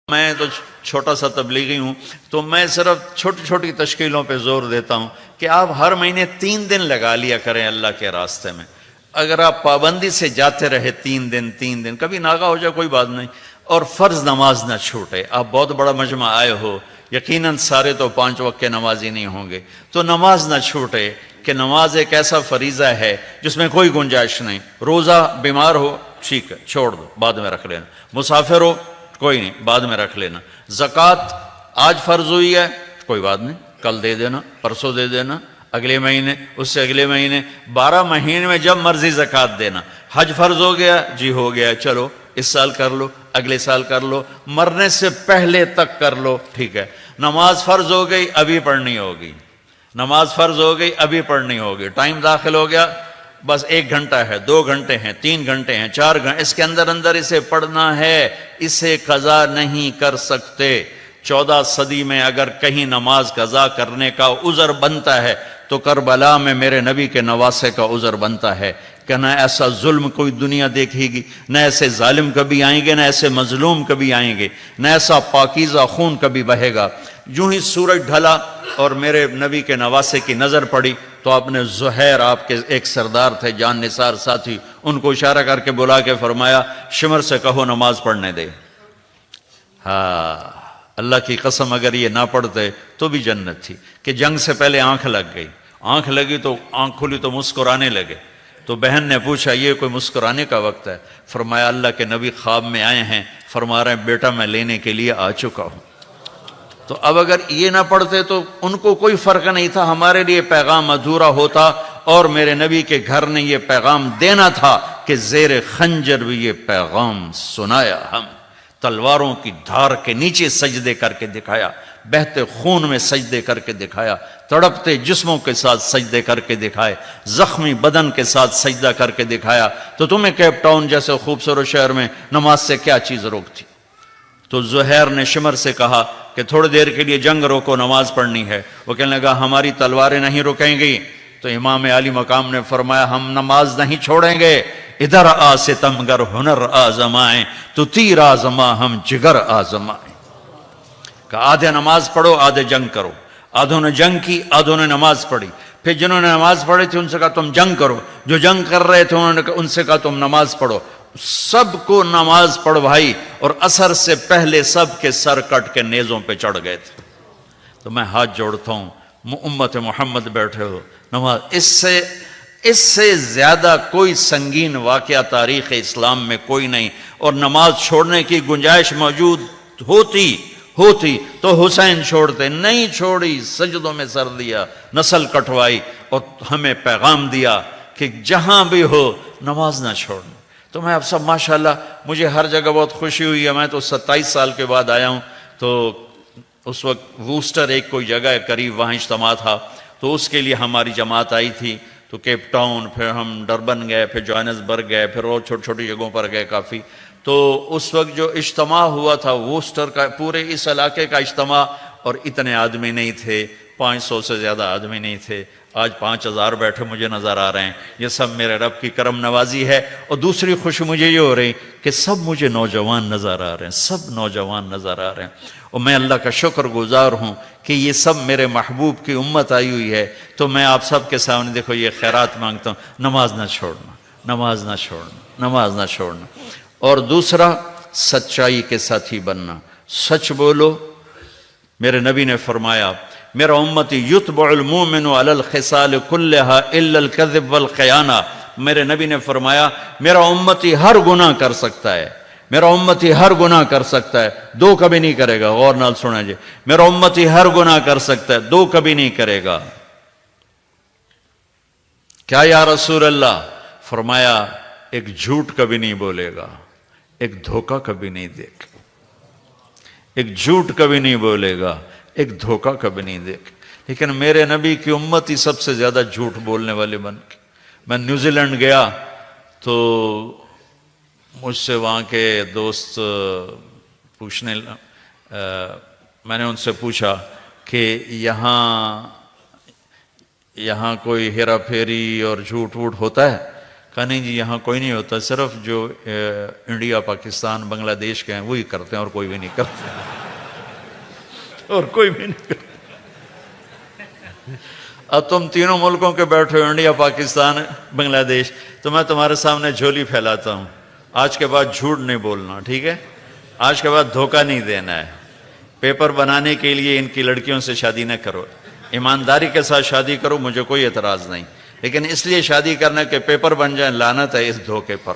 میں تو چھوٹا سا تبلیغی ہوں، تو میں صرف چھوٹی چھوٹی تشکیلوں پہ زور دیتا ہوں کہ آپ ہر مہینے 3 دن لگا لیا کریں اللہ کے راستے میں۔ اگر آپ پابندی سے جاتے رہے 3 دن کبھی ناغا ہو جائے کوئی بات نہیں، اور فرض نماز نہ چھوٹے۔ آپ بہت بڑا مجمع آئے ہو، یقیناً سارے تو 5 وقت کے نمازی نہیں ہوں گے، تو نماز نہ چھوٹے کہ نماز ایک ایسا فریضہ ہے جس میں کوئی گنجائش نہیں۔ روزہ بیمار ہو ٹھیک ہے چھوڑ دو، بعد میں رکھ لینا۔ مسافر ہو کوئی نہیں، بعد میں رکھ لینا۔ زکوٰۃ آج فرض ہوئی ہے کوئی بات نہیں، کل دے دینا، پرسوں دے دینا، اگلے مہینے، اس سے اگلے مہینے، 12 مہینے میں جب مرضی زکوٰۃ دینا۔ حج فرض ہو گیا جی، ہو گیا، چلو اس سال کر لو، اگلے سال کر لو، مرنے سے پہلے تک کر لو، ٹھیک ہے۔ نماز فرض ہو گئی ابھی پڑھنی ہوگی، نماز فرض ہو گئی ابھی پڑھنی ہوگی۔ ٹائم داخل ہو گیا، بس 1 گھنٹہ ہے، 2 گھنٹے ہیں، 3 گھنٹے ہیں، 4 گھنٹے، اس کے اندر اسے پڑھنا ہے، اسے قضا نہیں کر سکتے۔ 14 صدی میں اگر کہیں نماز قضا کرنے کا عذر بنتا ہے تو کربلا میں میرے نبی کے نواسے کا عذر بنتا ہے کہ نہ ایسا ظلم کوئی دنیا دیکھے گی، نہ ایسے ظالم کبھی آئیں گے، نہ ایسے مظلوم کبھی آئیں گے، نہ ایسا پاکیزہ خون کبھی بہے گا۔ جو ہی سورج ڈھلا اور میرے نبی کے نواسے کی نظر پڑی تو آپ نے زہیر، آپ کے ایک سردار تھے جان نثار ساتھی، ان کو اشارہ کر کے بلا کے فرمایا شمر سے کہو نماز پڑھنے دے۔ ہاں، اللہ کی قسم اگر یہ نہ پڑھتے تو بھی جنت تھی، کہ جنگ سے پہلے آنکھ لگ گئی، آنکھ لگی تو آنکھ کھلی تو مسکرانے لگے۔ تو بہن نے پوچھا یہ کوئی مسکرانے کا وقت ہے؟ فرمایا اللہ کے نبی خواب میں آئے ہیں، فرما رہے ہیں بیٹا میں لینے کے لیے آ چکا ہوں۔ تو اب اگر یہ نہ پڑھتے تو ان کو کوئی فرق نہیں تھا، ہمارے لیے پیغام ادھورا ہوتا، اور میرے نبی کے گھر نے یہ پیغام دینا تھا کہ زیر خنجر بھی یہ پیغام سنایا، ہم تلواروں کی دھار کے نیچے سجدے کر کے دکھایا، بہتے خون میں سجدے کر کے دکھایا، تڑپتے جسموں کے ساتھ سجدے کر کے دکھائے، زخمی بدن کے ساتھ سجدہ کر کے دکھایا۔ تو تمہیں کیپ ٹاؤن جیسے خوبصورت شہر میں نماز سے کیا چیز روکتی؟ تو زہیر نے شمر سے کہا کہ تھوڑی دیر کے لیے جنگ روکو، نماز پڑھنی ہے۔ وہ کہنے لگا ہماری تلواریں نہیں رکیں گی۔ تو امام عالی مقام نے فرمایا ہم نماز نہیں چھوڑیں گے، ادھر آ ستمگر ہنر آزمائیں، تو تیر آزما ہم جگر آزمائیں۔ کہ آدھے نماز پڑھو آدھے جنگ کرو۔ آدھوں نے جنگ کی، آدھوں نے نماز پڑھی۔ پھر جنہوں نے نماز پڑھی تھی ان سے کہا تم جنگ کرو، جو جنگ کر رہے تھے ان سے کہا تم نماز پڑھو۔ سب کو نماز پڑھوائی، اور عصر سے پہلے سب کے سر کٹ کے نیزوں پہ چڑھ گئے تھے۔ تو میں ہاتھ جوڑتا ہوں، امت محمد بیٹھے ہو، نماز اس سے زیادہ کوئی سنگین واقعہ تاریخ اسلام میں کوئی نہیں، اور نماز چھوڑنے کی گنجائش موجود ہوتی تو حسین چھوڑتے، نہیں چھوڑی، سجدوں میں سر دیا، نسل کٹوائی، اور ہمیں پیغام دیا کہ جہاں بھی ہو نماز نہ چھوڑنا۔ تو میں اب سب ماشاءاللہ مجھے ہر جگہ بہت خوشی ہوئی ہے۔ میں تو 27 سال کے بعد آیا ہوں، تو اس وقت ووسٹر ایک کوئی جگہ ہے قریب، وہاں اجتماع تھا، تو اس کے لیے ہماری جماعت آئی تھی۔ تو کیپ ٹاؤن، پھر ہم ڈربن گئے، پھر جوہانسبرگ گئے، پھر اور چھوٹی چھوٹی جگہوں پر گئے کافی۔ تو اس وقت جو اجتماع ہوا تھا ووسٹر کا، پورے اس علاقے کا اجتماع، اور اتنے آدمی نہیں تھے، 500 سے زیادہ آدمی نہیں تھے۔ آج 5000 بیٹھے مجھے نظر آ رہے ہیں، یہ سب میرے رب کی کرم نوازی ہے۔ اور دوسری خوشی مجھے یہ ہو رہی کہ سب مجھے نوجوان نظر آ رہے ہیں، سب نوجوان نظر آ رہے ہیں، اور میں اللہ کا شکر گزار ہوں کہ یہ سب میرے محبوب کی امت آئی ہوئی ہے۔ تو میں آپ سب کے سامنے دیکھو یہ خیرات مانگتا ہوں، نماز نہ چھوڑنا، نماز نہ چھوڑنا، نماز نہ چھوڑنا۔ اور دوسرا سچائی کے ساتھی بننا، سچ بولو۔ میرے نبی نے فرمایا میرا امتی یتبع المومن علی الخصال کلہا الا الکذب والخیانہ۔ میرے نبی نے فرمایا میرا امتی ہر گناہ کر سکتا ہے، میرا امتی ہر گناہ کر سکتا ہے، 2 کبھی نہیں کرے گا۔ غور نال سنیں جی، میرا امتی ہر گناہ کر سکتا ہے، 2 کبھی نہیں کرے گا۔ کیا یا رسول اللہ؟ فرمایا ایک جھوٹ کبھی نہیں بولے گا، ایک دھوکہ کبھی نہیں دے گا، ایک جھوٹ کبھی نہیں بولے گا، ایک دھوکہ کبھی نہیں دے گا۔ لیکن میرے نبی کی امت ہی سب سے زیادہ جھوٹ بولنے والے بن گئے۔ میں نیوزی لینڈ گیا تو مجھ سے وہاں کے دوست پوچھنے میں نے ان سے پوچھا کہ یہاں کوئی ہیرا پھیری اور جھوٹ ووٹ ہوتا ہے؟ کہا نہیں جی یہاں کوئی نہیں ہوتا، صرف جو انڈیا پاکستان بنگلہ دیش کے ہیں وہی کرتے ہیں اور کوئی بھی نہیں کرتے اور کوئی بھی نہیں کرتے۔ اب تم تینوں ملکوں کے بیٹھے ہو، انڈیا پاکستان بنگلہ دیش، تو میں تمہارے سامنے جھولی پھیلاتا ہوں، آج کے بعد جھوٹ نہیں بولنا، ٹھیک ہے؟ آج کے بعد دھوکہ نہیں دینا ہے، پیپر بنانے کے لیے ان کی لڑکیوں سے شادی نہ کرو، ایمانداری کے ساتھ شادی کرو، مجھے کوئی اعتراض نہیں، لیکن اس لیے شادی کرنا کہ پیپر بن جائیں، لعنت ہے اس دھوکے پر۔